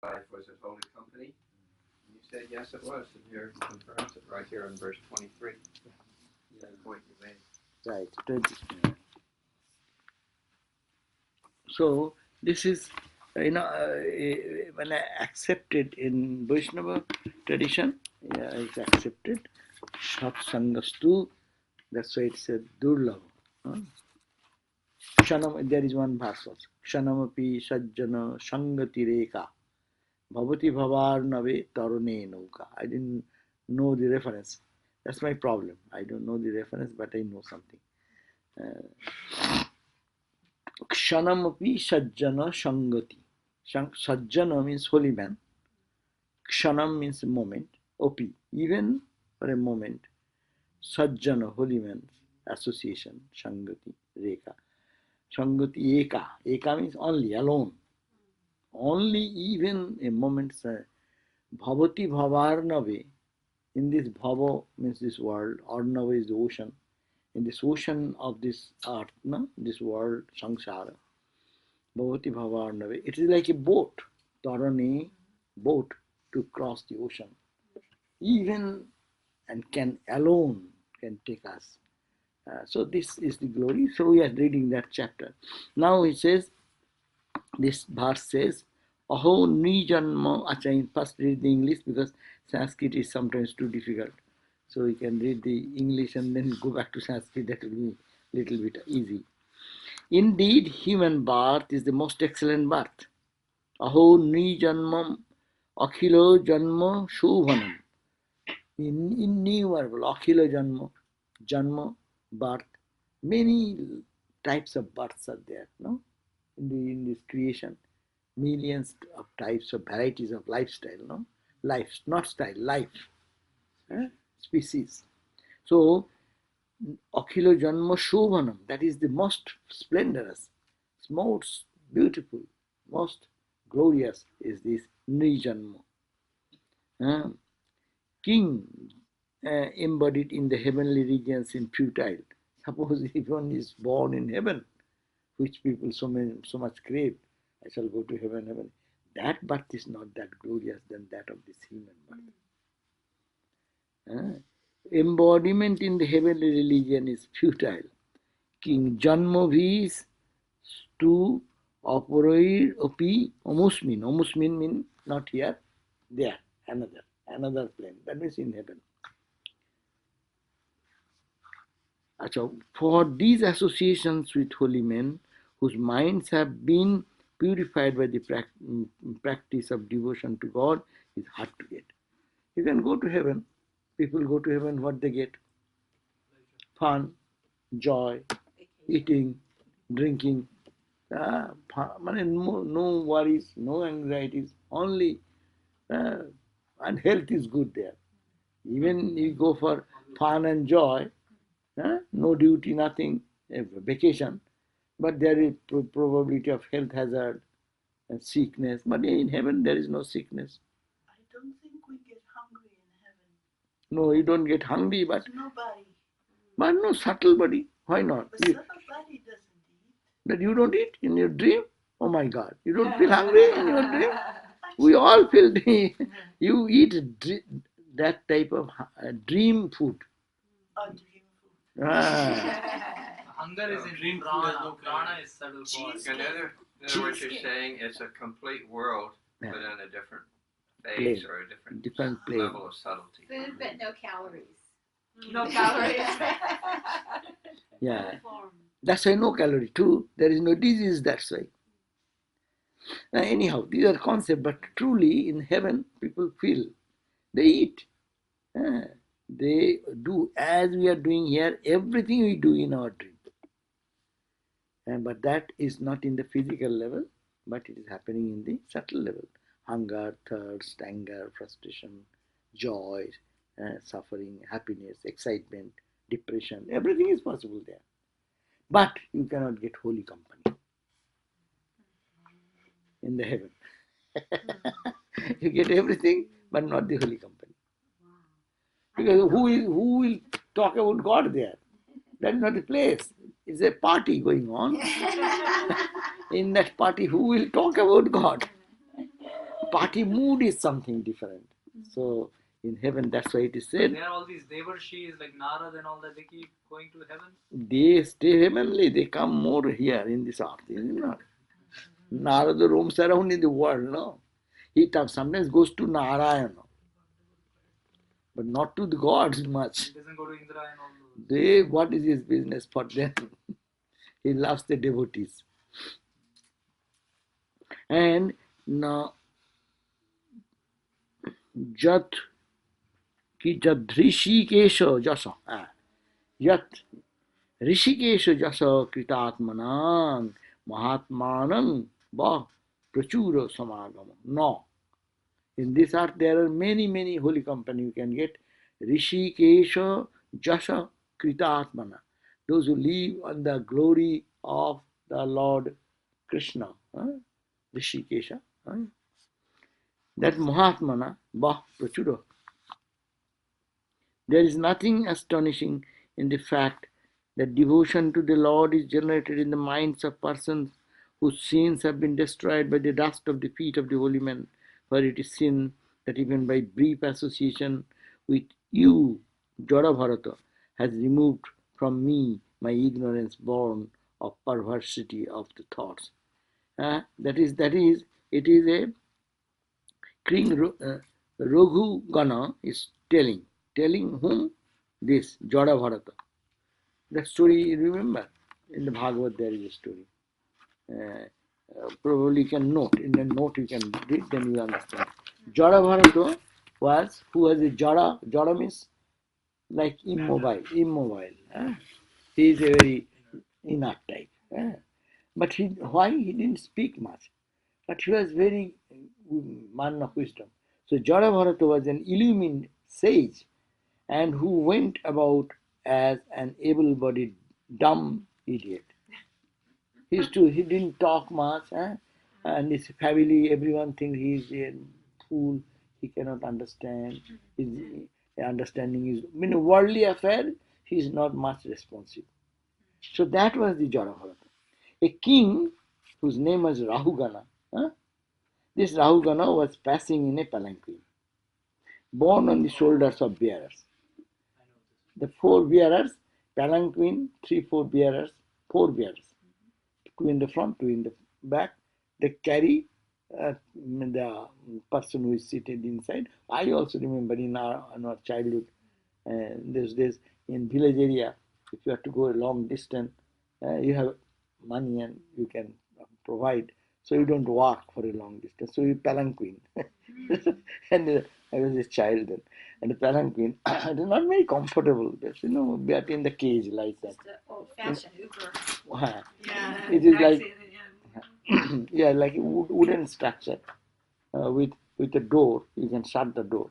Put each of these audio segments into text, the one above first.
life, was it holy company? And you said yes, it was, and here confirms it right here in verse 23. The point you made. Right, 20. So this is, when I accepted in Vaishnava tradition, it's accepted. Satsangastu, that's why it said Durlava. Kshanam, there is one verse also. Kshanamapi sajjana sangati reka bhavati bhavarnave tarune nauka. I didn't know the reference. That's my problem. I don't know the reference, but I know something. Kshanamapi sajjana sangati. Sajjana means holy man. Kshanam means moment. Opi, even for a moment. Sajjana, holy man's association. Sangati, reka. Sangati eka. Eka means only, alone. Only even a moment. Bhavati bhavarnave. In this bhava means this world. Arnava is the ocean. In this ocean of this earth, no? This world, samsara. Bhavati bhavarnave. It is like a boat. Tarani, boat to cross the ocean. Even and can alone can take us. So this is the glory. So we are reading that chapter. Now it says, this verse says, Aho nijanma. Acha, first read the English because Sanskrit is sometimes too difficult. So we can read the English and then go back to Sanskrit. That will be a little bit easy. Indeed, human birth is the most excellent birth. Aho nijanmam akhilo janma shubhanam. Innumerable, akhila janma, janma, birth. Many types of births are there, no? In this creation, millions of types of varieties of lifestyle, no? Life, not style, life, species. So, akhila janma shobhanam, that is the most splendorous, most beautiful, most glorious is this nijanma. King embodied in the heavenly regions in futile. Suppose if one is born in heaven, which people so much crave, I shall go to heaven. That birth is not that glorious than that of this human birth. Embodiment in the heavenly religion is futile. King Janmovis to operate opi omusmin. Omusmin means not here, there, another plane. That means in heaven. For these associations with holy men, whose minds have been purified by the practice of devotion to God, is hard to get. You can go to heaven. People go to heaven, what they get? Fun, joy, eating, drinking. No worries, no anxieties, only and health is good there. Even you go for fun and joy, no duty, nothing, vacation, but there is probability of health hazard and sickness. But in heaven there is no sickness. I don't think we get hungry in heaven. No, you don't get hungry, but there's no body. But no subtle body. Why not? The subtle body doesn't eat. That you don't eat in your dream? Oh my God! You don't feel hungry in your dream? We all feel. You eat that type of dream food. Oh, dream food. Hunger is in dream prana. Prana is subtle body. In other words, you're saying it's a complete world, but in a different phase or a different level of subtlety. Food, but no calories. No calories. Yeah. That's why no calorie too. There is no disease, that's why. Anyhow, these are concepts, but truly in heaven, people feel. They eat. They do as we are doing here, everything we do in our dream. But that is not in the physical level, but it is happening in the subtle level. Hunger, thirst, anger, frustration, joy, suffering, happiness, excitement, depression, everything is possible there. But you cannot get holy company in the heaven. You get everything, but not the holy company. Because who will talk about God there? That is not the place. It's a party going on. In that party, who will talk about God? party mood is something different. So in heaven, that's why it is said, There are all these Devarshis like Narad and all that, they keep going to heaven. they stay heavenly, they come more here in this earth, is it not? Narada roams around in the world, no? He sometimes goes to Narayana, but not to the gods much. He doesn't go to Indra and all those. They, what is his business for them? He loves the devotees. And now, Jat ki jad Rishikesha jasa, Yat Rishikesha jasa kritatmanang mahatmanang va prachura samagama. No. In this earth there are many holy company you can get. Rishikesha jasa kritatmana. Those who live on the glory of the Lord Krishna. Rishikesha. That Mahatmana va prachura. There is nothing astonishing in the fact that devotion to the Lord is generated in the minds of persons whose sins have been destroyed by the dust of the feet of the holy men. For it is sin that even by brief association with you, Jada Bharata, has removed from me my ignorance born of perversity of the thoughts. It is a King Raghu Gana is telling whom? This Jada Bharata. That story you remember? In the Bhagavad there is a story. Probably you can note. In the note you can read, then you understand. Jada Bharata was, who was a Jada? Jada means like immobile. He is a very inert type. But why he didn't speak much? But he was very man of wisdom. So Jada Bharata was an illumined sage and who went about as an able-bodied dumb idiot. He didn't talk much, and his family, everyone thinks he is a fool. He cannot understand. His understanding is, worldly affair. He is not much responsive. So that was the Jada Bharata. A king whose name was Rahugana. This Rahugana was passing in a palanquin, borne on the shoulders of bearers. The four bearers, palanquin, 3-4 bearers, 4 bearers. 2 in the front, 2 in the back. They carry the person who is seated inside. I also remember in our childhood, those days in village area, if you have to go a long distance, you have money and you can provide. So you don't walk for a long distance. So you palanquin. And I was a child then. And the palanquin, it is not very comfortable. But, but in the cage like that. It's the old-fashioned Uber. Yeah. It is like, Taxi, yeah, like a wooden structure with a door. You can shut the door.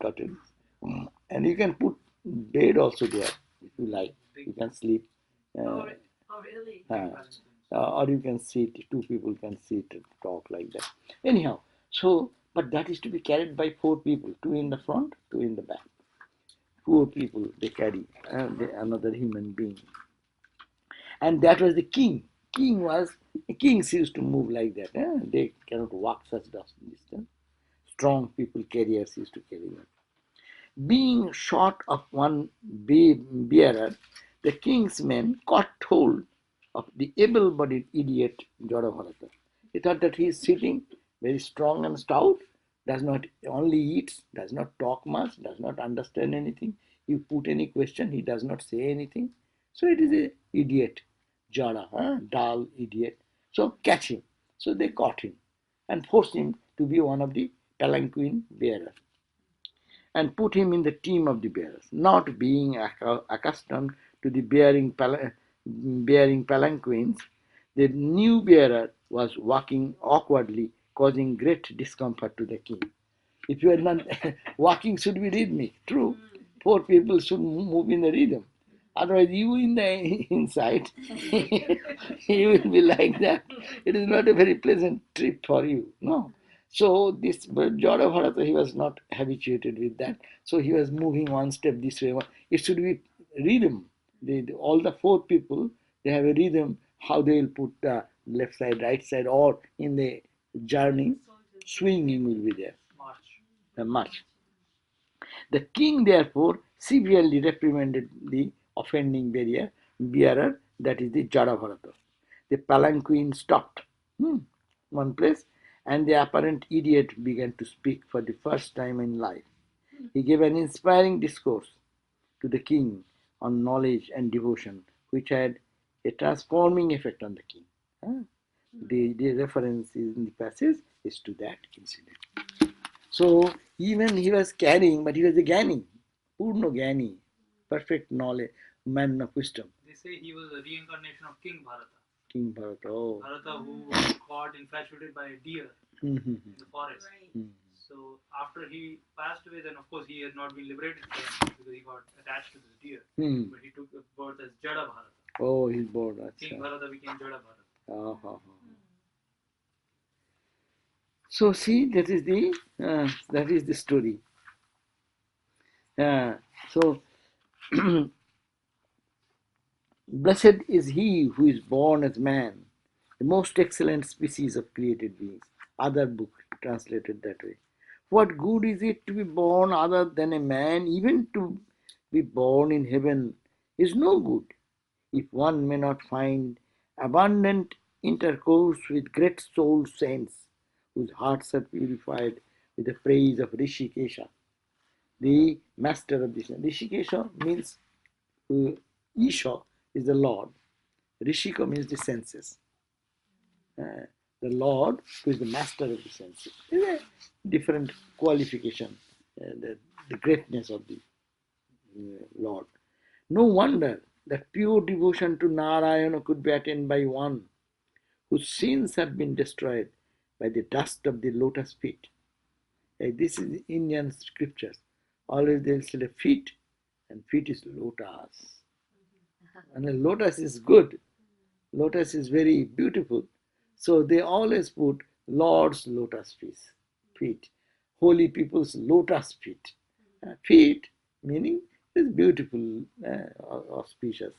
Curtain. And you can put bed also there if you like. You can sleep. Oh, really? Or you can sit, 2 people can sit and talk like that. Anyhow, so, but that is to be carried by 4 people, 2 in the front, 2 in the back. 4 people they carry, another human being. And that was the king. Kings used to move like that. They cannot walk such distance. Strong people, carriers used to carry them. Being short of one bearer, the king's men caught hold of the able-bodied idiot Jada Bharata. He thought that he is sitting very strong and stout, does not only eat, does not talk much, does not understand anything. You put any question, he does not say anything. So it is an idiot, Jada, dull idiot. So catch him. So they caught him and forced him to be one of the palanquin bearers and put him in the team of the bearers. Not being accustomed to the bearing palanquins, the new bearer was walking awkwardly, causing great discomfort to the king. If you are not walking, should be rhythmic. True, 4 people should move in the rhythm. Otherwise, you in the inside, you will be like that. It is not a very pleasant trip for you. No. So this Jada Bharata, he was not habituated with that. So he was moving one step this way. It should be rhythm. All the 4 people, they have a rhythm how they will put the left side, right side, or in the journey, swinging will be there, March. the march. The king therefore severely reprimanded the offending bearer, that is the Jadabharata. The palanquin stopped one place, and the apparent idiot began to speak for the first time in life. He gave an inspiring discourse to the king on knowledge and devotion, which had a transforming effect on the king. The reference in the passage is to that incident. So even he was carrying, but he was a Gyani, Purno Gyani, perfect knowledge, man of wisdom. They say he was a reincarnation of King Bharata. King Bharata, oh. Bharata, who got infatuated by a deer in the forest. So after he passed away, then of course he had not been liberated then because he got attached to this deer. But he took birth as Jada Bharata. Oh, he's born. King Bharata became Jada Bharata. So see, that is the story. So blessed is he who is born as man, the most excellent species of created beings. Other book translated that way. What good is it to be born other than a man? Even to be born in heaven is no good, if one may not find abundant intercourse with great soul saints, whose hearts are purified with the praise of Rishikesha, the master of this. Rishikesha means Isha is the Lord. Rishika means the senses. The Lord, who is the master of the senses. Is a different qualification, the greatness of the Lord. No wonder that pure devotion to Narayana could be attained by one whose sins have been destroyed by the dust of the lotus feet. This is Indian scriptures. Always they'll say feet, and feet is lotus. And a lotus is good. Lotus is very beautiful. So they always put Lord's lotus feet. Holy people's lotus feet. Feet meaning is beautiful, auspicious.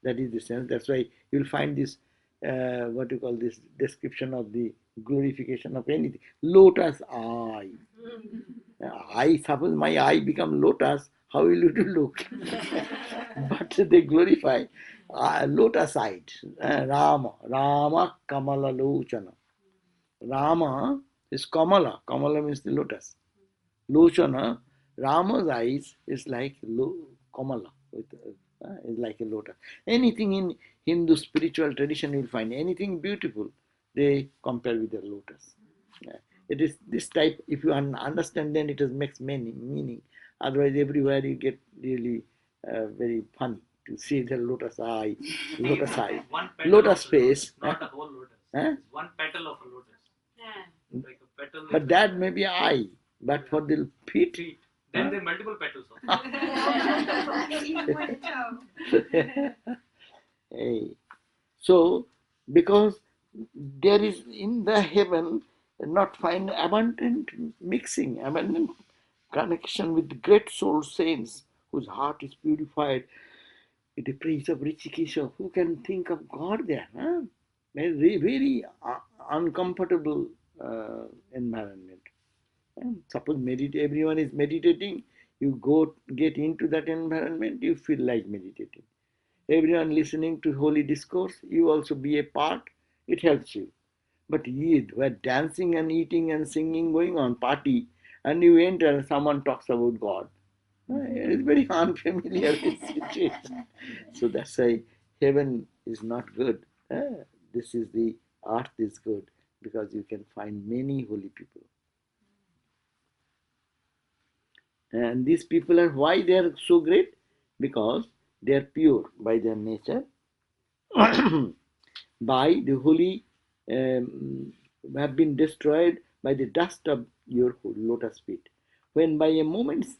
That is the sense. That's why you'll find this, what you call this description of the glorification of anything. Lotus eye. I suppose my eye become lotus, how will it look? But they glorify lotus eyed. Rama Kamala Lochana. Rama is Kamala. Kamala means the lotus. Lochana, Rama's eyes is like Kamala, is like a lotus. Anything in Hindu spiritual tradition you will find, anything beautiful, they compare with the lotus. It is this type, if you understand, then it makes many meaning. Otherwise, everywhere you get really very funny to see the lotus eye, lotus face. Not a whole lotus. Huh? One petal of a lotus. Like a petal. But that may be eye. But for the feet. Then there are multiple petals of Hey. So, because there is in the heaven not find abundant mixing, abundant connection with great soul saints whose heart is purified with the praise of Rishikesha. Who can think of God there? Very, very uncomfortable environment. Suppose everyone is meditating, you get into that environment, you feel like meditating. Everyone listening to holy discourse, you also be a part, it helps you. But where dancing and eating and singing going on, party, and you enter and someone talks about God. It's very unfamiliar situation. So that's why heaven is not good. This is the earth is good because you can find many holy people. And these people are why they are so great? Because they are pure by their nature. By the holy have been destroyed by the dust of your lotus feet. When by a moment's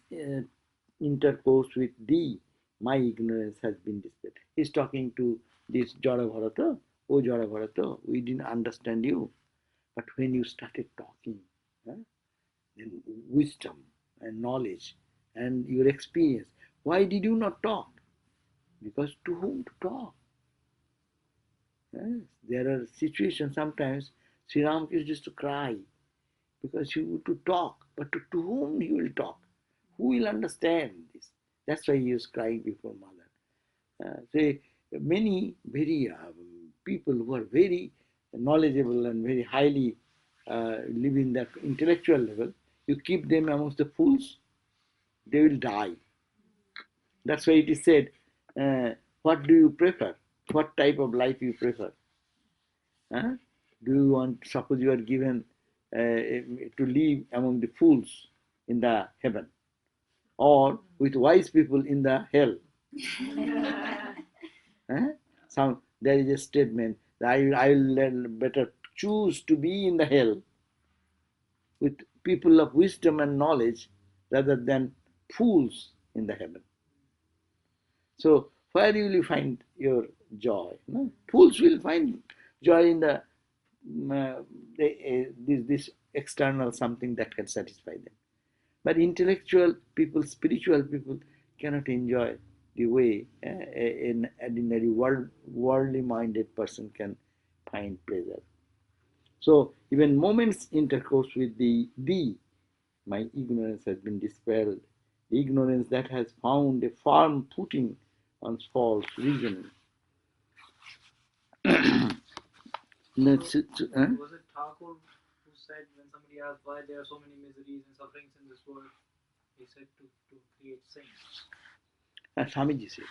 intercourse with thee, my ignorance has been dispelled. He's talking to this Jada Bharata. Oh Jada Bharata, we didn't understand you. But when you started talking, then wisdom and knowledge and your experience, why did you not talk? Because to whom to talk? Yes, there are situations sometimes Sri Ramakrishna used to cry because he would to talk, but to whom he will talk? Who will understand this? That's why he was crying before Mother. Say many very people who are very knowledgeable and very highly live in that intellectual level, you keep them amongst the fools, they will die. That's why it is said, what do you prefer? What type of life you prefer? Do you want, suppose you are given to live among the fools in the heaven, or with wise people in the hell? There is a statement that I will better choose to be in the hell with people of wisdom and knowledge rather than fools in the heaven. So where will you find your joy? No? Fools will find joy in this external something that can satisfy them. But intellectual people, spiritual people cannot enjoy the way an ordinary worldly minded person can find pleasure. So even moments intercourse with thee, my ignorance has been dispelled. The ignorance that has found a firm footing on false reasoning. Was it Thakur who said when somebody asked why there are so many miseries and sufferings in this world, he said to create saints. Swamiji said.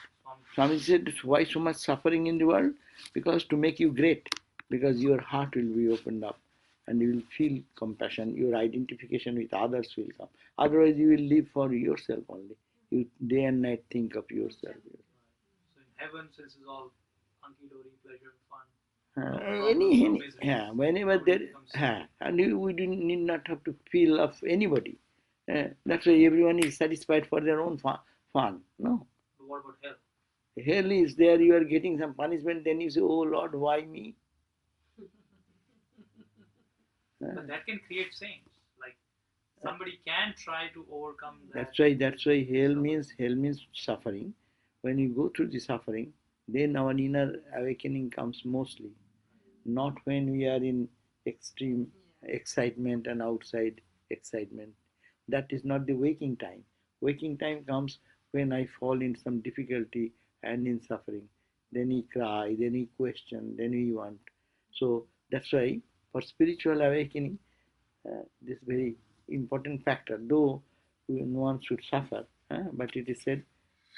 Swamiji said, why so much suffering in the world? Because to make you great, because your heart will be opened up and you will feel compassion, your identification with others will come. Otherwise you will live for yourself only. You day and night think of yourself. So in heaven, since it's all hunky-dory, pleasure, fun, whenever there, and we need not have to feel of anybody. That's why everyone is satisfied for their own fun. No. But what about hell? Hell is there, you are getting some punishment, then you say, oh Lord, why me? But that can create saints. Like somebody can try to overcome that. That's why hell means suffering. When you go through the suffering, then our inner awakening comes mostly. Not when we are in extreme excitement and outside excitement. That is not the waking time. Waking time comes when I fall in some difficulty and in suffering. Then we cry, then we question, then we want. So that's why for spiritual awakening, this very important factor, though no one should suffer, but it is said,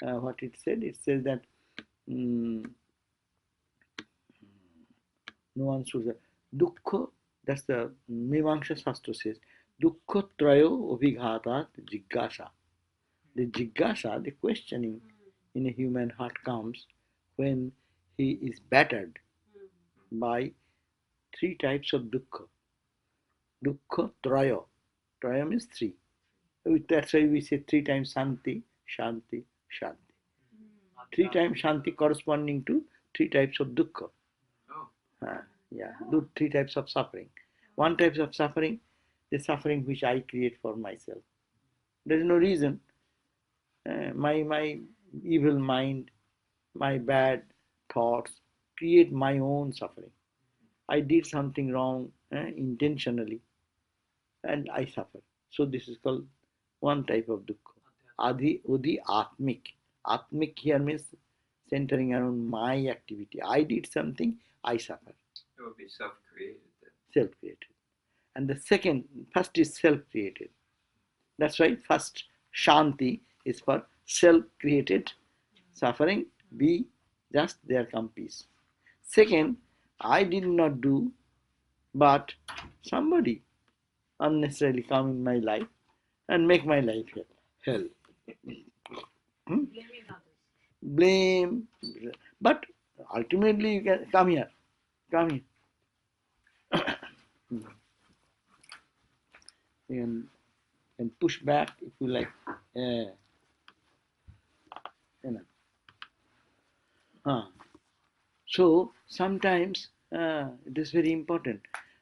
what it said? It says that no one should. Dukkha, that's the Mimamsa Shastra says, Dukkha trayo abhighatat jigyasa. The jigyasa, the questioning in a human heart comes when he is battered by three types of dukkha. Dukkha traya. Traya means three. That's why we say three times Shanti, Shanti, Shanti. Three times Shanti corresponding to three types of dukkha. Three types of suffering. One type of suffering, the suffering which I create for myself. There is no reason. My evil mind, my bad thoughts create my own suffering. I did something wrong intentionally and I suffer. So this is called one type of dukkha. Udi atmik. Atmik here means centering around my activity. I did something, I suffer. It would be self-created then. Self-created. And the first is self-created. That's why first Shanti is for self-created suffering. B, just there come peace. Second, I did not do, but somebody unnecessarily come in my life and make my life hell. Blame, but ultimately you can come here. You can push back if you like. So sometimes it is very important.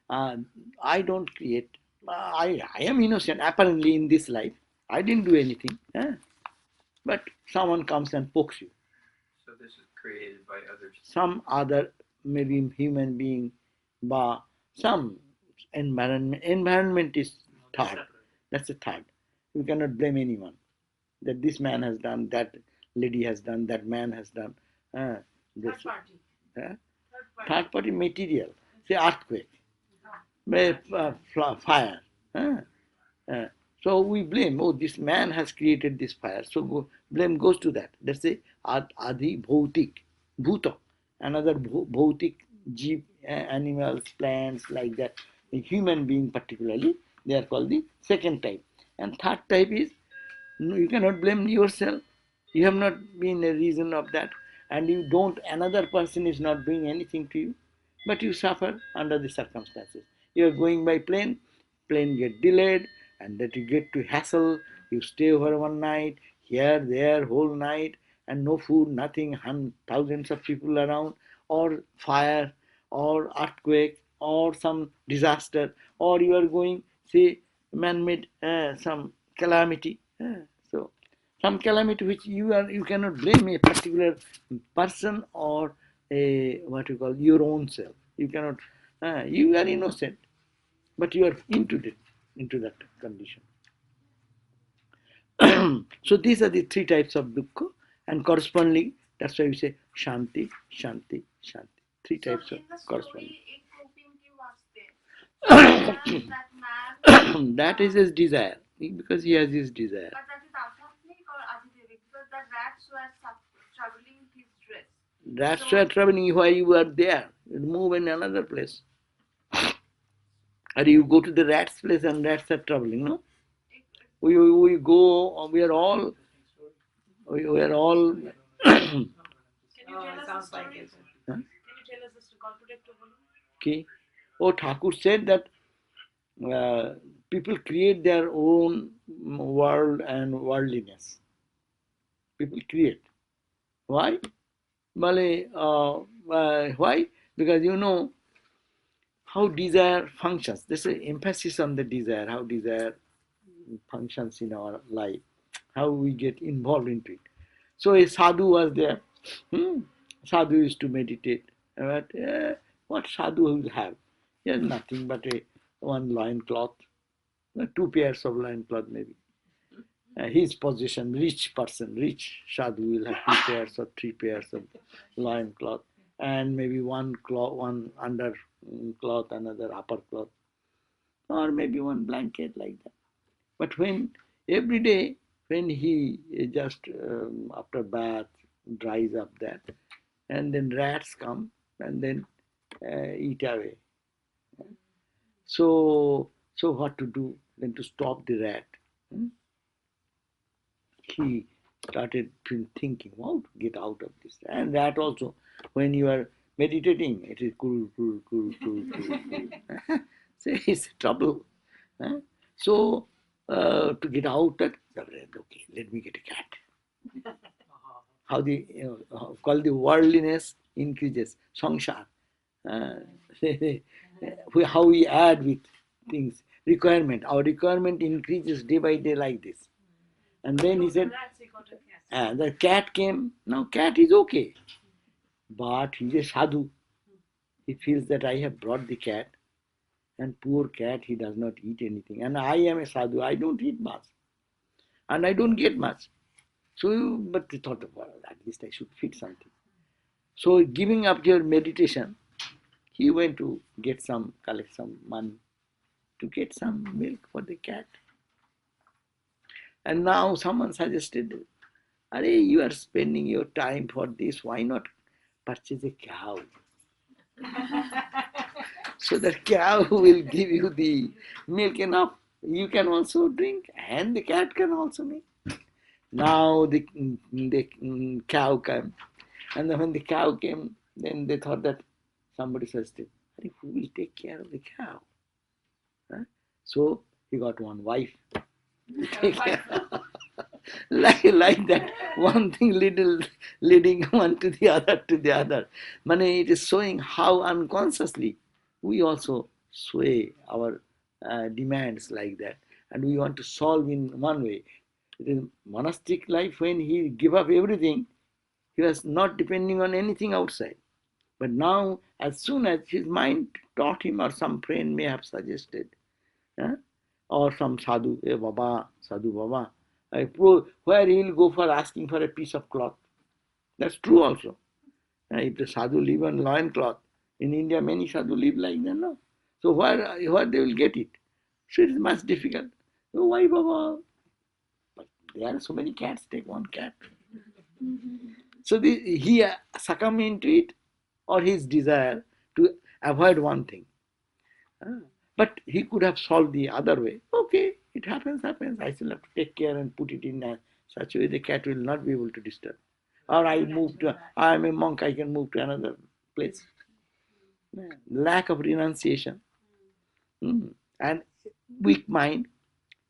I don't create. I am innocent apparently in this life. I didn't do anything. But someone comes and pokes you. So this is created by others. Some other maybe human being, some Environment is third. Separate. That's the third. You cannot blame anyone. That this man has done, that lady has done, that man has done. This, Third party. Third Third party material. Say earthquake, fire. So we blame, oh, this man has created this fire. So blame goes to that. That's the Adi Bhautik, Bhuta. Another Bhautik, jeep, animals, plants, like that. A human being particularly, they are called the second type. And third type is, no, you cannot blame yourself. You have not been a reason of that. And you don't, another person is not doing anything to you. But you suffer under the circumstances. You are going by plane get delayed, and that you get to hassle. You stay over one night, here, there, whole night, and no food, nothing, thousands of people around, or fire, or earthquake, or some disaster, or you are going, say, man-made some calamity. So some calamity which you cannot blame a particular person or a what you call your own self. You cannot. You are innocent, but you are into that condition. So these are the three types of dukkha, and correspondingly, that's why we say shanti, shanti, shanti. Three types of corresponding. That is his desire, because he has his desire. But that is adhyatmic or adhyatmic, because the rats were traveling his dress. Rats were traveling while you were there. You move in another place. Or you go to the rat's place and rats are traveling, no? We go, we are all. Can you tell us the story? Huh? Can you tell us the story? Okay. Oh, Thakur said that people create their own world and worldliness. People create. Why? Why? Because you know how desire functions. There's an emphasis on the desire, how desire functions in our life, how we get involved into it. So a sadhu was there. Sadhu used to meditate. But what sadhu will have? He has nothing but one loin cloth, 2 pairs of loin cloth maybe. His position, rich person, rich sadhu will have 2 pairs or 3 pairs of loin cloth, and maybe one under cloth, another upper cloth, or maybe one blanket like that. But when every day, when he just after bath dries up that, and then rats come and then eat away. So what to do? Then to stop the rat, he started thinking how to get out of this. And rat also, when you are meditating, it is cool. So it's trouble. So to get out, okay, let me get a cat. How called the worldliness increases, samsara. How we add with things, requirement. Our requirement increases day by day like this. And then he said, the cat came. Now cat is okay, but he is a sadhu. He feels that I have brought the cat, and poor cat, he does not eat anything. And I am a sadhu, I don't eat much, and I don't get much. So, but he thought, well, at least I should feed something. So, giving up your meditation, he went to collect some money to get some milk for the cat. And now someone suggested, you are spending your time for this, why not purchase a cow? So that cow will give you the milk enough. You can also drink, and the cat can also make. Now the cow came, and then when the cow came, then they thought that somebody suggested, who will take care of the cow? So he got one wife. like that, one thing leading one to the other. It is showing how unconsciously we also sway our demands like that, and we want to solve in one way. In monastic life, when he gave up everything, he was not depending on anything outside. But now, as soon as his mind taught him, or some friend may have suggested, or some sadhu, sadhu baba, where he will go for asking for a piece of cloth. That's true also. If the sadhu live on loin cloth, in India many sadhu live like that, no? So where they will get it? So it is much difficult. So why Baba? But there are so many cats, take one cat. So he succumb into it, or his desire to avoid one thing. But he could have solved the other way. Okay, it happens. I still have to take care and put it in such a way the cat will not be able to disturb. Or I am a monk, I can move to another place. Lack of renunciation. And weak mind,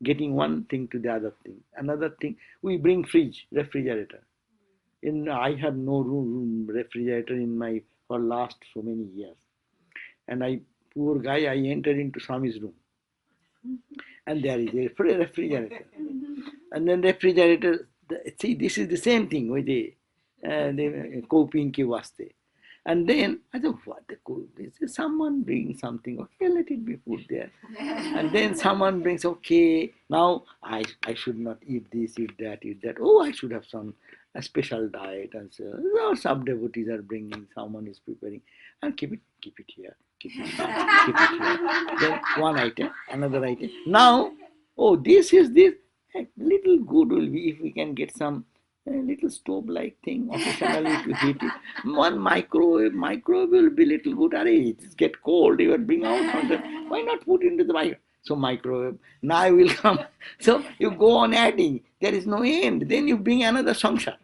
getting one thing to the other thing. Another thing, we bring refrigerator. I have no refrigerator in my for last so many years. And poor guy, I entered into Swami's room. And there is a refrigerator. And then refrigerator, see, this is the same thing with the coping ke vaste. And then I thought, what the cool? Someone brings something, okay, let it be put there. And then someone brings, okay, now I should not eat this, eat that. Oh, I should have a special diet. And so some devotees are bringing, someone is preparing, and keep it here, keep it here. Then one item, another item. Now, oh, this is this. A little good will be if we can get some little stove-like thing occasionally to heat it. One microwave will be little good. It get cold, you will bring out something. Why not put into the microwave? So microwave, now I will come. So you go on adding. There is no end. Then you bring another sangsar,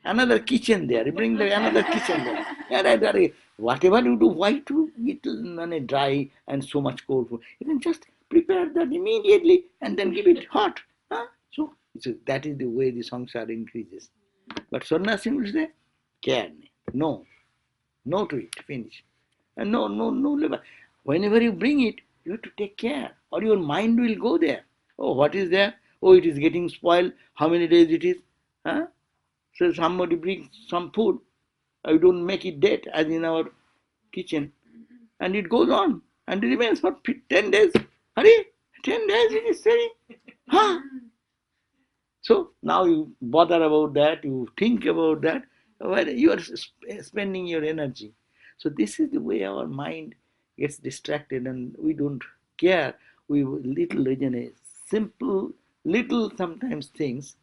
another kitchen there. You bring another kitchen there. Whatever you do, why to eat dry and so much cold food? You can just prepare that immediately and then give it hot. So that is the way the samsara increases. But sannyasi will say, care, no to it, finish. And no. Whenever you bring it, you have to take care, or your mind will go there. Oh, what is there? Oh, it is getting spoiled. How many days it is? So somebody brings some food, you don't make it dead as in our kitchen, and it goes on and it remains for 10 days. 10 days it is staying. So now you bother about that, you think about that, where you are spending your energy. So this is the way our mind gets distracted and we don't care. We little simple, little sometimes things.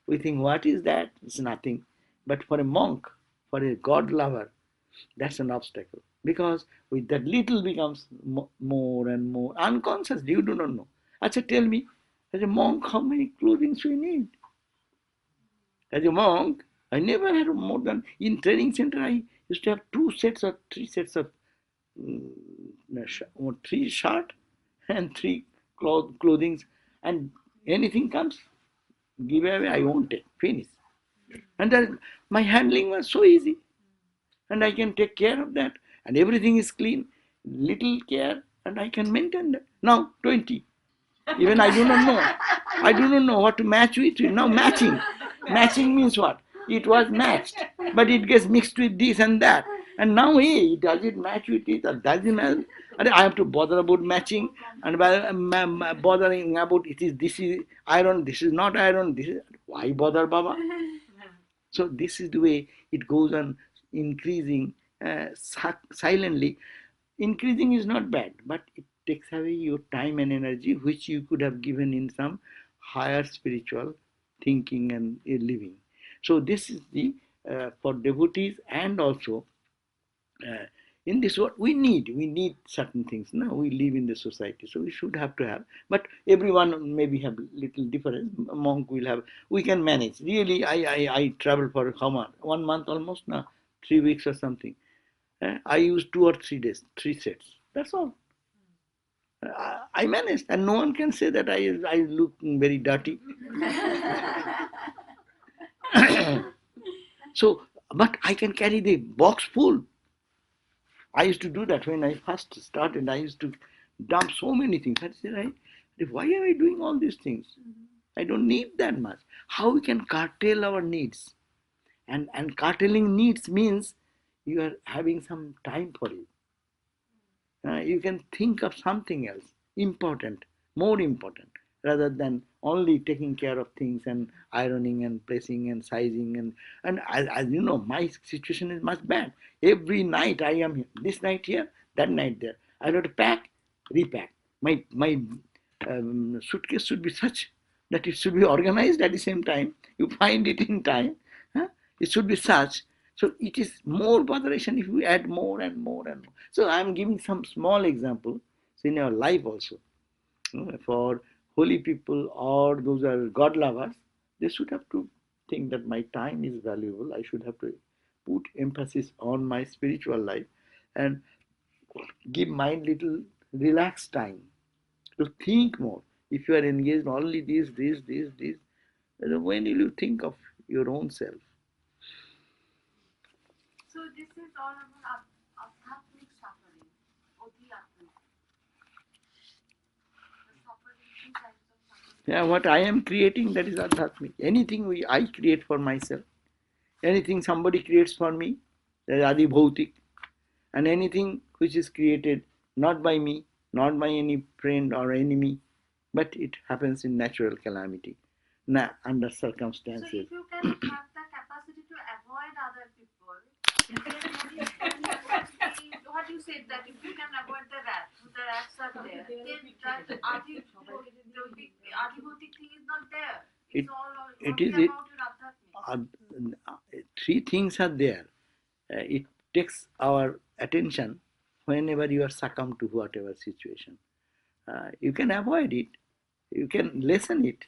We think, what is that? It's nothing. But for a monk, for a God lover, that's an obstacle. Because with that little becomes more and more unconscious. You do not know. Acha, tell me, as a monk, how many clothing we need? As a monk, I never had more than, in training center, I used to have 2 sets or 3 sets of 3 shirt and 3 clothing, and anything comes, give away, I won't take, finish. And my handling was so easy, and I can take care of that, and everything is clean, little care, and I can maintain that. Now 20. Even I do not know what to match with. Now matching means what? It was matched, but it gets mixed with this and that. And now, hey, does it match with it or does it match? And I have to bother about matching and bothering about this is iron, this is not iron. This is why bother, Baba? So this is the way it goes on increasing silently. Increasing is not bad, but it takes away your time and energy which you could have given in some higher spiritual thinking and living. So this is the for devotees, and also in this world we need certain things. Now we live in the society, so we should have to have, but everyone maybe have little difference. A monk will have, we can manage. Really, I travel for how much? 1 month almost now, 3 weeks or something. I use 2 or 3 days, 3 sets. That's all. I managed, and no one can say that I look very dirty. So, but I can carry the box full. I used to do that when I first started. I used to dump so many things. I said, why am I doing all these things? I don't need that much. How we can curtail our needs? And curtailing needs means you are having some time for it. You can think of something else, important, more important, rather than only taking care of things and ironing and pressing and sizing. And as you know, my situation is much bad. Every night I am here, this night here, that night there. I have to pack, repack. My suitcase should be such that it should be organized at the same time. You find it in time. Huh? It should be such. So it is more botheration if you add more and more and more. So I am giving some small example in your life also. For holy people or those who are God lovers, they should have to think that my time is valuable. I should have to put emphasis on my spiritual life and give mind little relaxed time to think more. If you are engaged only this, then when will you think of your own self? So this is all about adhyatmic suffering, adhyatmic. The suffering, two types of suffering. Yeah, what I am creating, that is adhyatmic. Anything I create for myself, anything somebody creates for me, that is adi bhautik. And anything which is created not by me, not by any friend or enemy, but it happens in natural calamity, under So circumstances. if you can have the capacity to avoid other people, then what you said that if you can avoid the rats are there, then that adhibhotik thing is not there. It's all it only is it. about your adhyatmic. Three things are there. It takes our attention whenever you are succumbed to whatever situation. You can avoid it, you can lessen it,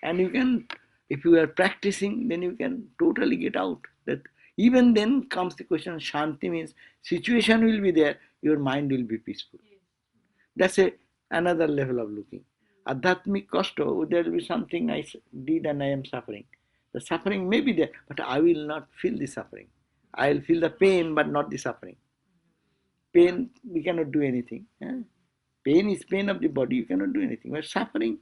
and you can, if you are practicing, then you can totally get out. That even then comes the question. Shanti means situation will be there, your mind will be peaceful. That's another level of looking. Adhyatmic kosto, there will be something I did and I am suffering. The suffering may be there, but I will not feel the suffering. I will feel the pain, but not the suffering. Pain, we cannot do anything. Pain is pain of the body, you cannot do anything. But suffering,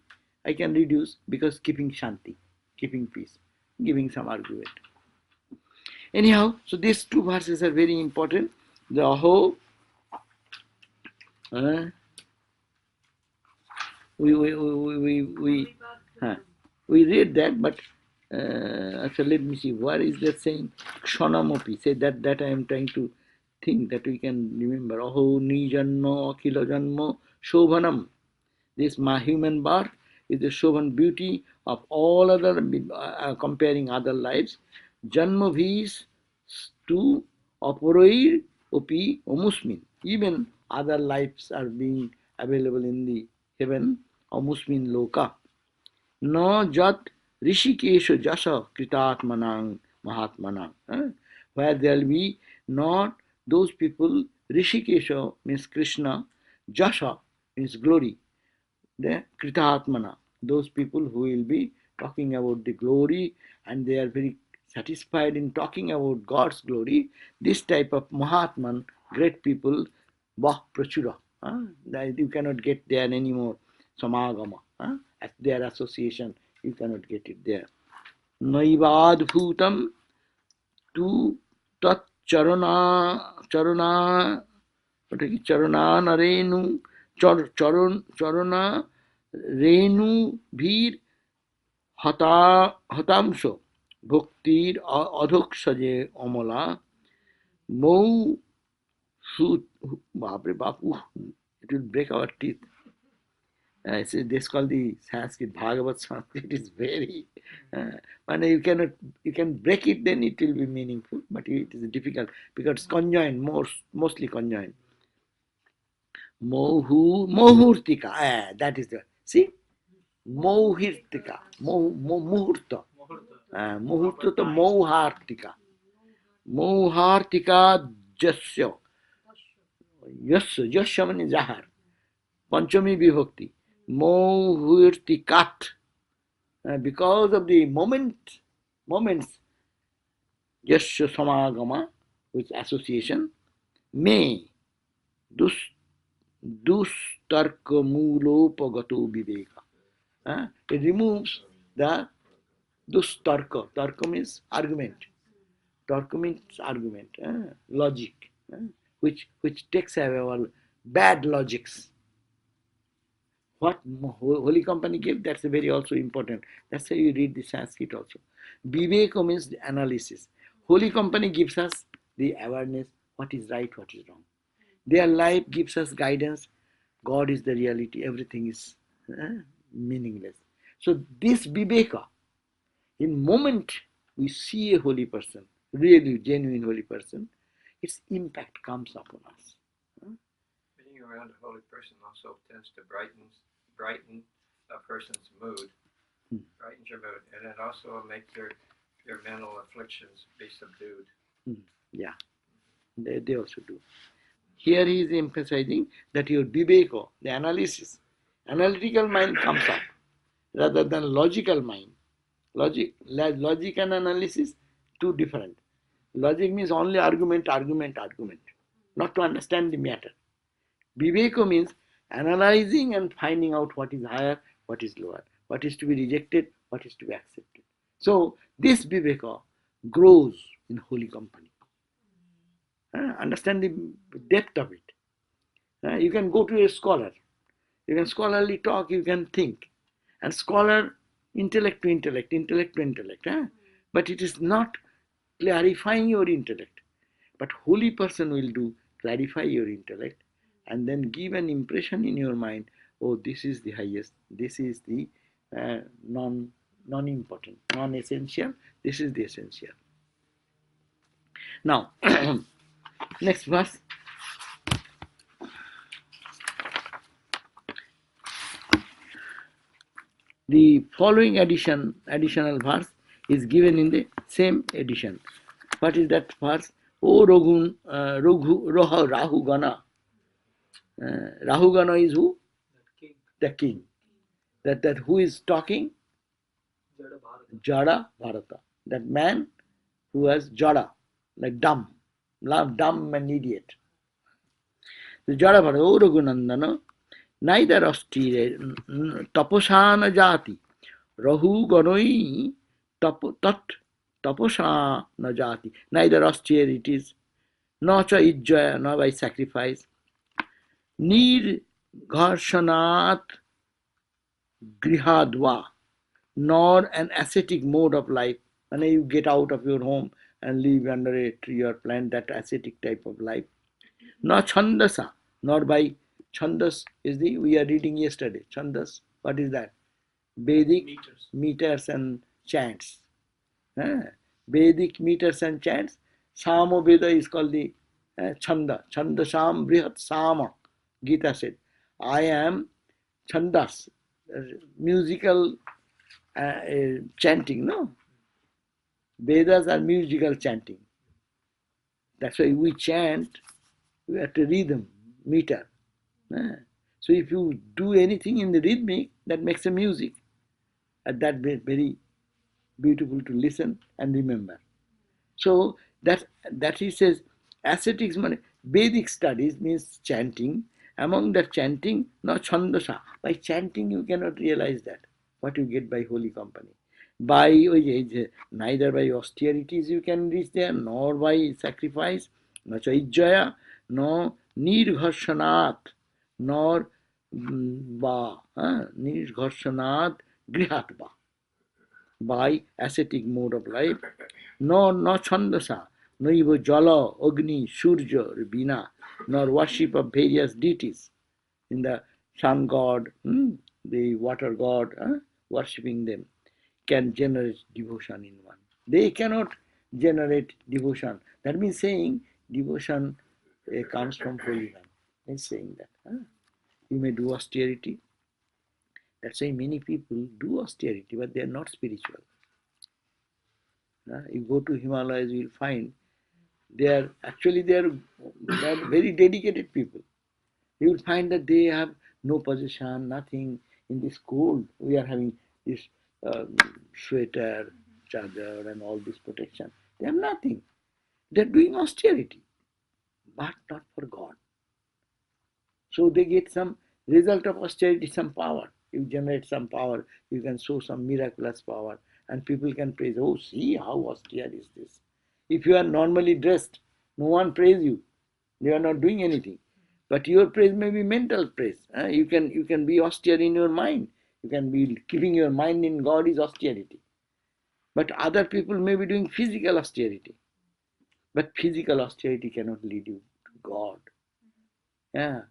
I can reduce because keeping shanti, keeping peace, giving some argument. Anyhow, so these two verses are very important. The whole, we read that, but actually let me see, what is that saying? Kshonamopi, say that I am trying to think that we can remember. Aho nijanno akhila janmo shobhanam. This my human birth is the shobhan beauty of all other, comparing other lives. Janma bhis to aporoir opi omusmin. Even other lives are being available in the heaven, omusmin loka. No jat rishikesha jasa kritatmanang mahatmanang. Where there will be not those people, rishikesha means Krishna, jasa means glory, the Kritaatmana, those people who will be talking about the glory and they are very satisfied in talking about God's glory. This type of Mahatman, great people, Bah Prachura, you cannot get there anymore. Samagama, at their association, you cannot get it there. Naivadbhutam tu tat charana Charanarenu Charana Renu Bhir Hatamso Bhaktir Adhoksaje Amala Mou Sut Babre Bapu. It will break our teeth. This called the Sanskrit Bhagavat Sanskrit. It is very when you can break it, then it will be meaningful, but it is difficult because it's conjoined, mostly conjoined. Mohurtika, that is the, see, Mohirtika, Muhurta, Muhurta to Mohartika, Mohartika Jasya, Jasya means Jahar, Panchami Vibhakti, Mohurtikat, because of the moments, Jasya Samagama, with association, may, Dustarka Mulopagato Viveka. It removes the Dustarka. Tarka means argument. Tarka means argument, logic, which takes away all bad logics. What Holy Company gave, that's a very also important. That's why you read the Sanskrit also. Viveka means the analysis. Holy Company gives us the awareness, what is right, what is wrong. Their life gives us guidance. God is the reality. Everything is meaningless. So this Viveka, in moment we see a holy person, really genuine holy person, its impact comes upon us. Being around a holy person also tends to brighten a person's mood, brightens your mood, and it also makes your mental afflictions be subdued. Yeah, they also do. Here he is emphasizing that your viveka, the analytical mind comes up rather than logical mind. Logic and analysis, two different. Logic means only argument, not to understand the matter. Viveka means analyzing and finding out what is higher, what is lower, what is to be rejected, what is to be accepted. So this Viveka grows in holy company. Understand the depth of it. You can go to a scholar, you can scholarly talk, you can think, and scholar intellect to intellect, but it is not clarifying your intellect. But holy person will do clarify your intellect and then give an impression in your mind, oh, this is the highest, this is the non-important, non-essential, this is the essential. Now, next verse. The following additional verse is given in the same edition. What is that verse? O Rahu Gana. Rahu Gana is who? The king. That who is talking? Jada Bharata. That man who has Jada, like dumb and idiot. The Jada Bharata, O Raghunandana, neither austere taposana jati. Rahu Ganoi tat taposana jati. Neither austerities, nor cha ijjaya, nor by sacrifice. Nir gharshanat grihadva, nor an ascetic mode of life. When you get out of your home and live under a tree or plant, that ascetic type of life. Nor chandasa, nor by chandas is we are reading yesterday. Chandas, what is that? Vedic meters and chants. Vedic meters and chants. Sama Veda is called the Chanda. Chandasam Brihat Sama. Gita said, I am Chandas, musical chanting, no? Vedas are musical chanting. That's why we chant, we have to rhythm, meter. So if you do anything in the rhythmic, that makes a music. And that very beautiful to listen and remember. So that he says, ascetics, Vedic studies means chanting. Among the chanting, not chandasa. By chanting you cannot realize that, what you get by holy company. By neither by austerities you can reach there, nor by sacrifice, nor chaijjaya, nor nirgharshanat, nor nirgharshanat grihatva, by ascetic mode of life, nor chandasa, nor even jala, agni, surya, bina, nor worship of various deities in the sun god, the water god, worshipping them can generate devotion in one. They cannot generate devotion. That means saying devotion comes from Holy Land. It's saying that. You may do austerity. That's why many people do austerity, but they are not spiritual. You go to Himalayas, you will find they are very dedicated people. You will find that they have no possession, nothing. In this cold, we are having this sweater, chadar, and all this protection. They have nothing. They are doing austerity, but not for God. So they get some result of austerity, some power. You generate some power, you can show some miraculous power, and people can praise, oh, see how austere is this. If you are normally dressed, no one praise you. You are not doing anything. But your praise may be mental praise. You can be austere in your mind. You can be keeping your mind in God is austerity. But other people may be doing physical austerity. But physical austerity cannot lead you to God.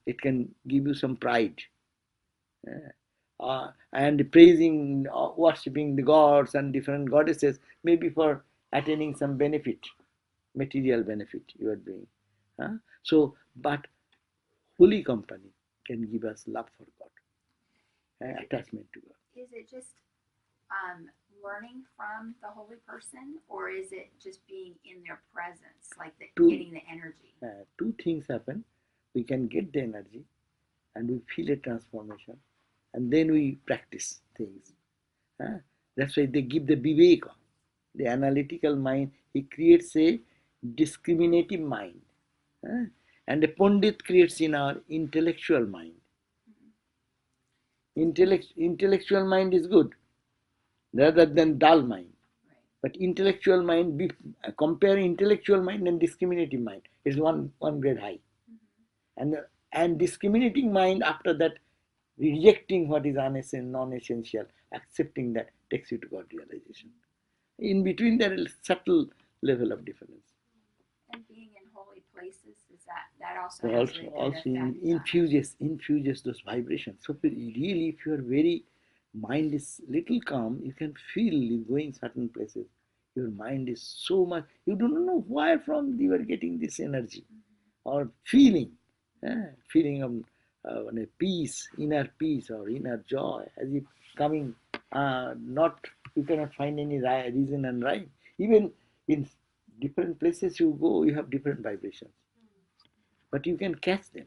It can give you some pride. And praising, worshipping the gods and different goddesses, maybe for attaining some benefit, material benefit you are doing. But holy company can give us love for God, attachment to God. Is it just learning from the holy person, or is it just being in their presence, like getting the energy? Two things happen. We can get the energy and we feel a transformation, and then we practice things. That's why they give the viveka, the analytical mind. He creates a discriminative mind. And a Pandit creates in our intellectual mind. Intellectual mind is good rather than dull mind. But intellectual mind, compare intellectual mind and discriminative mind, is one grade high. And discriminating mind, after that, rejecting what is non-essential, accepting that, takes you to God realization. In between, there is subtle level of difference. And being in holy places, is that also has a good effect? infuses those vibrations. So really, if your very mind is little calm, you can feel going certain places. Your mind is so much, you don't know where from you are getting this energy or feeling of peace, inner peace or inner joy, as if coming. You cannot find any reason and rhyme. Even in different places you go, you have different vibrations, but you can catch them.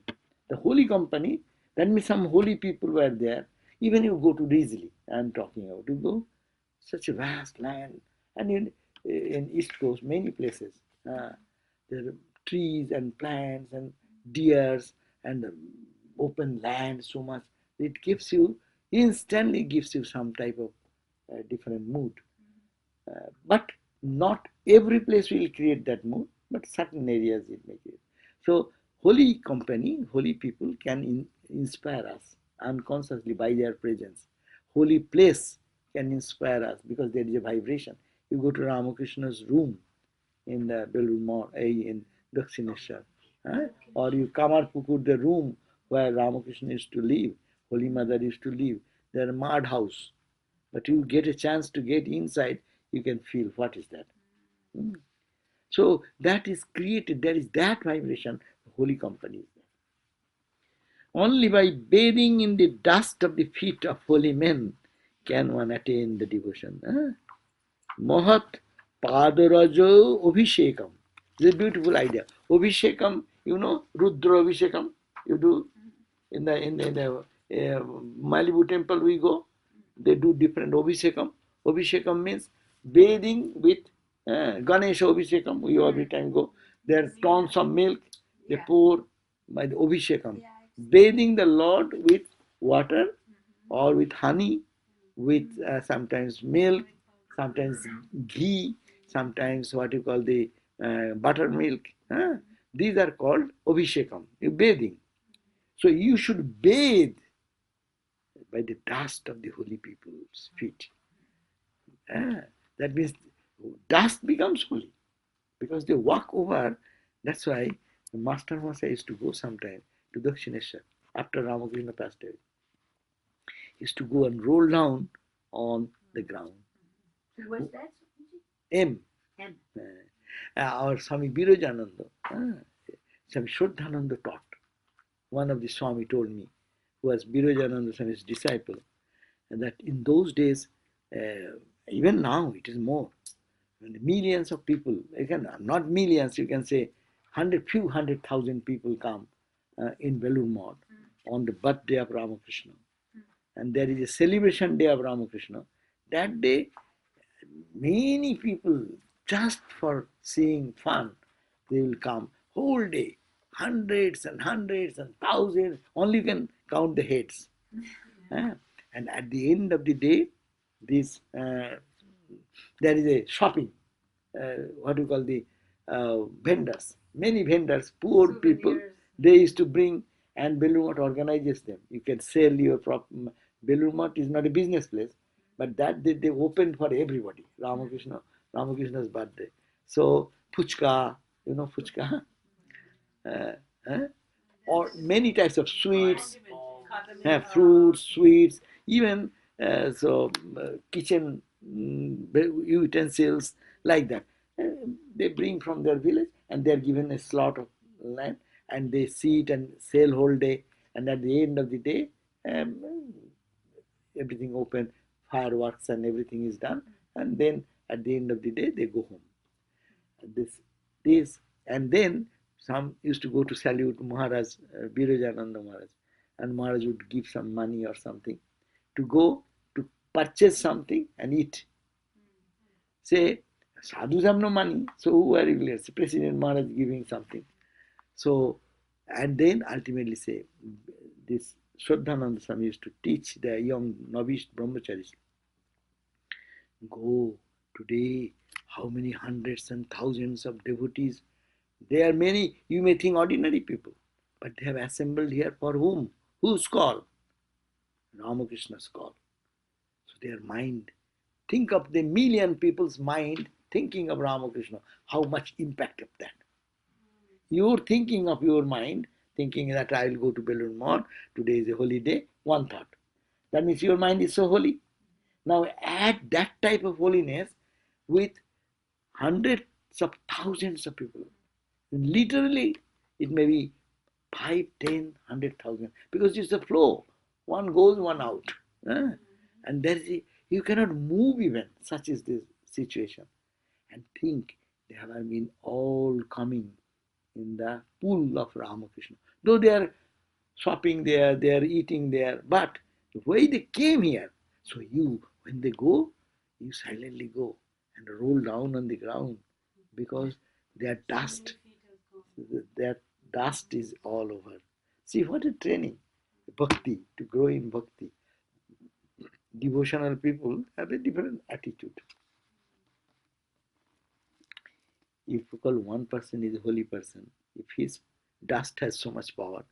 The holy company, that means some holy people were there. Even you go to Risley, I am talking about, you go such a vast land, and in East Coast, many places, there are trees and plants and deers and open land so much. It instantly gives you some type of different mood. But not every place will create that mood, but certain areas it may create. So holy company, holy people can inspire us unconsciously by their presence. Holy place can inspire us because there is a vibration. You go to Ramakrishna's room in the Belur Mall, in Dakshineshwar, or you Kamarpukur, the room where Ramakrishna used to live, Holy Mother used to live. There are mud house, but you get a chance to get inside, you can feel what is that. So that is created, there is that vibration, holy company is there. Only by bathing in the dust of the feet of holy men can one attain the devotion. Mahat Padarajo Abhishekam. It's a beautiful idea. Abhishekam, Rudra Abhishekam, you do in the Malibu temple we go, they do different Abhishekam. Abhishekam means bathing with Ganesha Abhishekam. We every time go. There are tons of milk, they pour by the Abhishekam. Bathing the Lord with water or with honey, with sometimes milk, sometimes ghee, sometimes what you call the buttermilk. These are called Abhishekam, bathing. So you should bathe by the dust of the holy people's feet. That means dust becomes holy because they walk over. That's why the Master Masa used to go sometime to Dakshineshwar after Ramakrishna passed away. He used to go and roll down on the ground. Who was that? M. Our Swami Birajananda, Swami Shraddhananda taught. One of the Swami told me, who was Birajananda Swami's disciple, and that in those days, even now it is more. When millions of people, not millions, you can say few hundred thousand people come in Belur Mall on the birthday of Ramakrishna. And there is a celebration day of Ramakrishna. That day, many people, just for seeing fun, they will come whole day. Hundreds and hundreds and thousands, only you can count the heads. And at the end of the day, there is a shopping, what do you call vendors, many vendors, poor people, they used to bring, and Belur Math organizes them. You can sell your Belur Math is not a business place, but that they opened for everybody. Ramakrishna's birthday. So puchka, you know puchka, or many types of sweets, fruits, sweets, even kitchen utensils like that. They bring from their village and they are given a slot of land and they sit and sell whole day. And at the end of the day, um, everything open, fireworks and everything is done. And then at the end of the day, they go home. This, and then some used to go to salute Maharaj, Birajananda Maharaj, and Maharaj would give some money or something to go to purchase something and eat. Say, sadhus have no money, so who are you? President Maharaj giving something. So, and then ultimately say, this Shraddhananda Swami used to teach the young novice brahmacharis, go today, how many hundreds and thousands of devotees. There are many, you may think ordinary people, but they have assembled here for whom? Whose call? Ramakrishna's call. So their mind, think of the million people's mind thinking of Ramakrishna, how much impact of that. You're thinking of your mind, thinking that I will go to Belur Math, today is a holy day, one thought. That means your mind is so holy. Now add that type of holiness with hundreds of thousands of people. Literally, it may be 5, 10, 100,000 because it's a flow. One goes, one out. And there is you cannot move even. Such is the situation. And think they have been all coming in the pool of Ramakrishna. Though they are shopping there, they are eating there, but the way they came here, so you, when they go, you silently go and roll down on the ground because their dust is all over. See what a training. Bhakti, to grow in bhakti. Devotional people have a different attitude. If you call one person is a holy person, if his dust has so much power,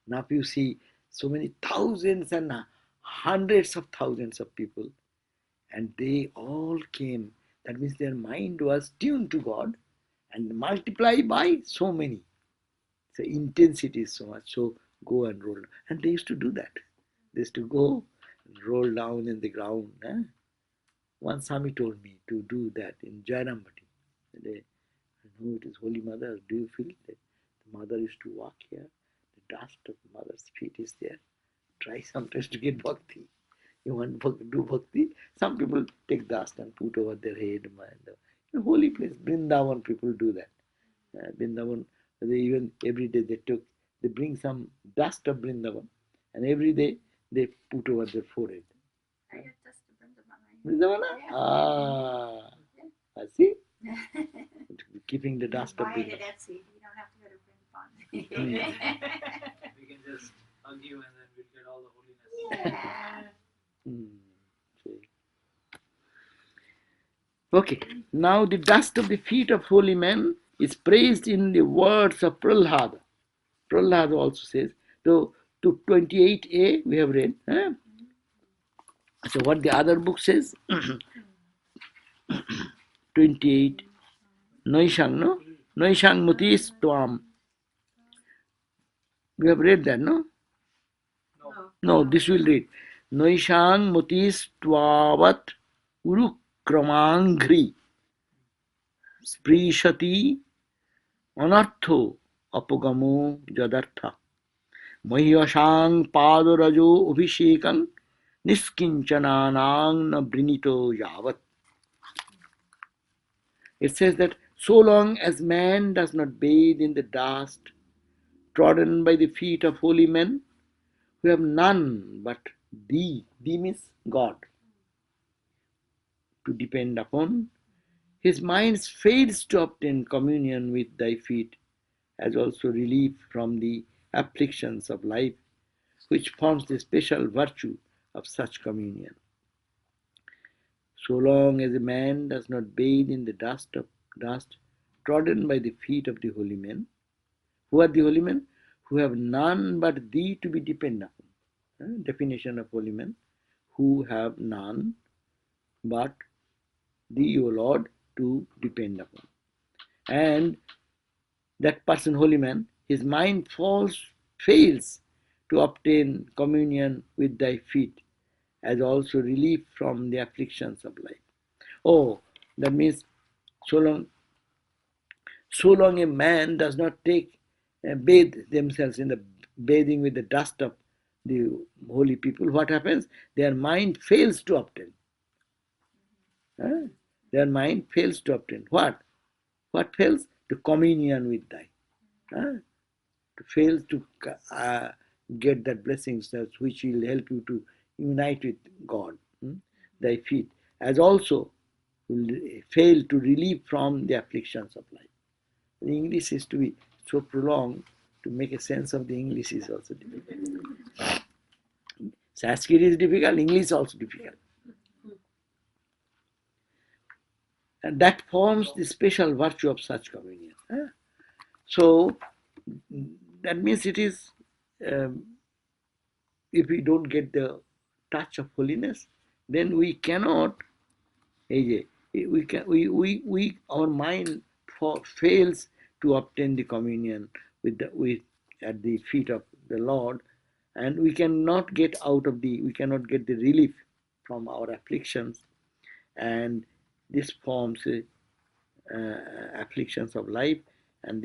now if you see so many thousands and hundreds of thousands of people, and they all came, that means their mind was tuned to God and multiplied by so many. So intensity is so much, so go and roll. And they used to do that. They used to go and roll down in the ground. One Swami told me to do that in Jairambati. I know it is Holy Mother. Do you feel that the mother used to walk here? The dust of the mother's feet is there. Try sometimes to get bhakti. You want to do bhakti? Some people take dust and put over their head. In holy place, Vrindavan people do that. Vrindavan, even every day they bring some dust of Vrindavan and every day they put over their forehead. I got dust of Vrindavan. Vrindavan? I see. Keeping the dust of Buy it Vrindavan. at Etsy. You don't have to go to Vrindavan. We can just hug you and then we'll get all the holiness. Yeah. Okay, now the dust of the feet of holy men is praised in the words of Prahlada. Prahlada also says, so to 28a we have read. So what the other book says? 28. Noishang, no? Noishang mutis tvam. We have read that, no? No, this will read. Noishang mutis tvavat urukramangri sprishati anartho apogamo jadartha mahyashang padarajo abhishekan niskinchananang na brinito yavat. It says that so long as man does not bathe in the dust trodden by the feet of holy men who have none but thee means God, to depend upon, his mind fails to obtain communion with thy feet, as also relief from the afflictions of life, which forms the special virtue of such communion. So long as a man does not bathe in the dust trodden by the feet of the holy men. Who are the holy men? Who have none but thee to be dependent upon. Definition of holy men: who have none but thee, O Lord, to depend upon. And that person, holy man, his mind fails to obtain communion with thy feet, as also relief from the afflictions of life. Oh, that means so long a man does not bathe themselves in the bathing with the dust of the holy people, what happens? Their mind fails to obtain. Their mind fails to obtain. What? What fails? To communion with thy. Fails to get that blessings which will help you to unite with God. Thy feet, as also will fail to relieve from the afflictions of life. The English is to be so prolonged, to make a sense of the English is also difficult. Sanskrit is difficult, English is also difficult. And that forms the special virtue of such communion. So, that means it is, if we don't get the touch of holiness, then we cannot, our mind fails to obtain the communion at the feet of the Lord, and we cannot get the relief from our afflictions, and this forms afflictions of life, and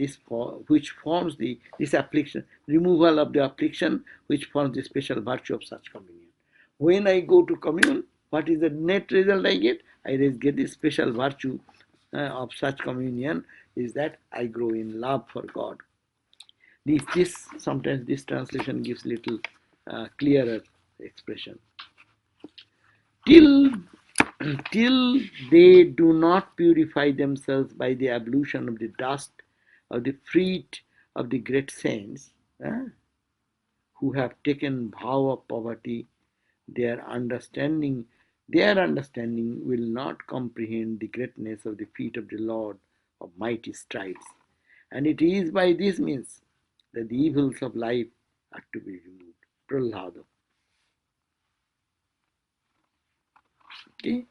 which forms this affliction, removal of the affliction, which forms the special virtue of such communion. When I go to commune, what is the net result I get? I get the special virtue of such communion, is that I grow in love for God. Sometimes this translation gives little clearer expression. Till they do not purify themselves by the ablution of the dust of the feet of the great saints, who have taken vow of poverty, their understanding will not comprehend the greatness of the feet of the Lord of mighty strides. And it is by this means that the evils of life are to be removed. Prahlada. Okay?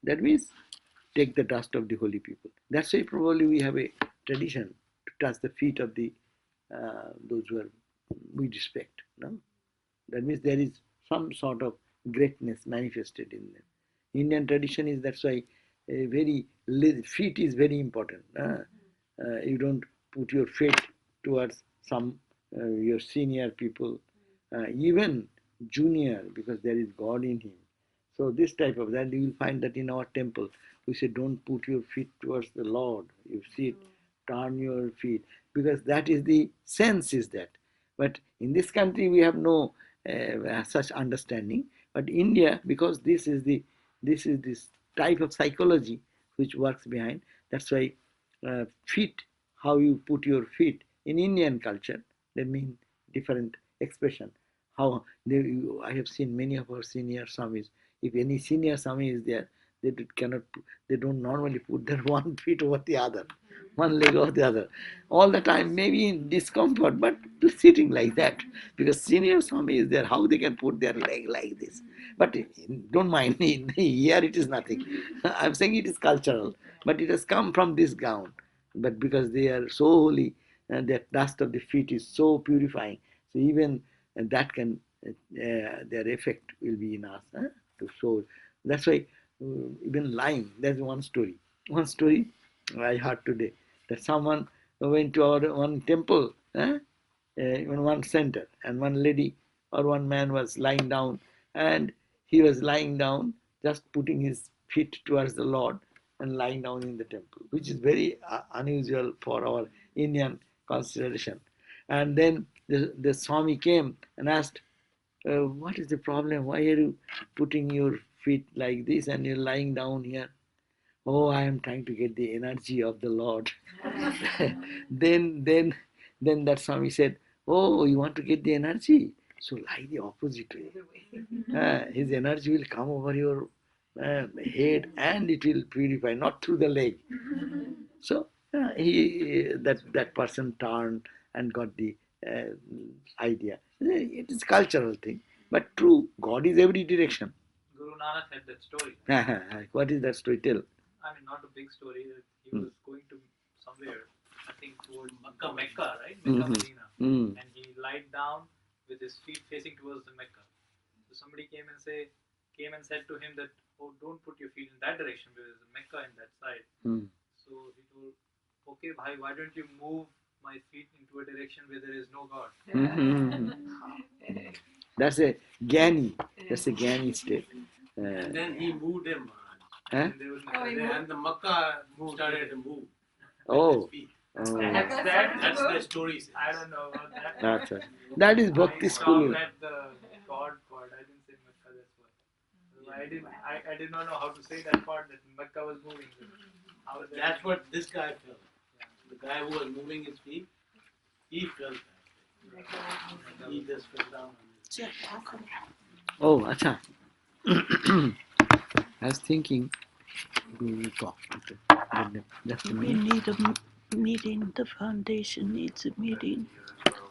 That means take the dust of the holy people. That's why probably we have a tradition to touch the feet of those who we respect. No? That means there is some sort of greatness manifested in them. Indian tradition is, that's why feet is very important. You don't put your feet towards your senior people, even junior, because there is God in him. So this type of that, you will find that in our temple, we say don't put your feet towards the Lord. You sit, turn your feet, because that is the sense is that. But in this country we have no such understanding. But India, because this is this type of psychology which works behind. That's why feet, how you put your feet in Indian culture, they mean different expression. I have seen many of our senior Swamis. If any senior Swami is there, they don't normally put their one feet over the other, one leg over the other, all the time, maybe in discomfort, but sitting like that, because senior Swami is there, how they can put their leg like this. But don't mind, here it is nothing. I'm saying it is cultural, but it has come from this ground. But because they are so holy, and that dust of the feet is so purifying, so even that can, their effect will be in us. So that's why even lying, there's one story I heard today, that someone went to our one temple, in one center, and one lady or one man was lying down, and he was lying down, just putting his feet towards the Lord and lying down in the temple, which is very unusual for our Indian consideration. And then the Swami came and asked, what is the problem? Why are you putting your feet like this and you're lying down here? Oh, I am trying to get the energy of the Lord. then that Swami said, oh, you want to get the energy? So lie the opposite way. His energy will come over your head, and it will purify, not through the leg. So that person turned and got the idea. It is cultural thing, but true. God is every direction. Guru Nanak had that story. What is that story? Tell. I mean, not a big story. He was going to somewhere, I think towards Mecca, right? Mecca, Medina. And he lied down with his feet facing towards the Mecca. So somebody came and said to him that, oh, don't put your feet in that direction because there's a Mecca in that side. So he told, okay, bhai, why don't you move my feet into a direction where there is no God? That's a Gyani. That's a Gyani state. And then he moved him. Huh? And the Makkah started to move. Oh. That's the story. I don't know about that. That's right. That is Bhakti school. I stopped at the God part. I didn't say Mecca, that's why. I did not know how to say that part, that Mecca was moving. That's what this guy felt. The guy who was moving his feet, he felt that. He just fell down on his feet. Oh, acha. I was thinking we will talk. Just a We minute. need a meeting. The foundation needs a meeting.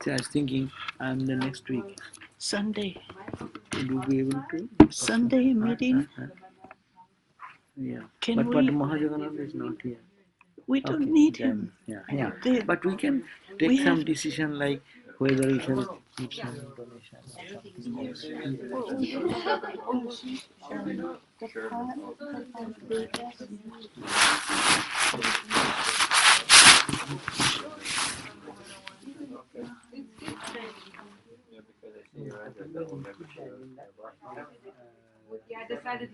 See, I was thinking I'm the next week. Sunday. Would you be able to? Sunday meeting. Yeah. Can But we? Mahajagannath is not here. We don't Okay, need then, him. Yeah. They- But we can take we some have- decision like whether we shall give some donation. Yeah, because I see you're under double membership. Yeah, I decided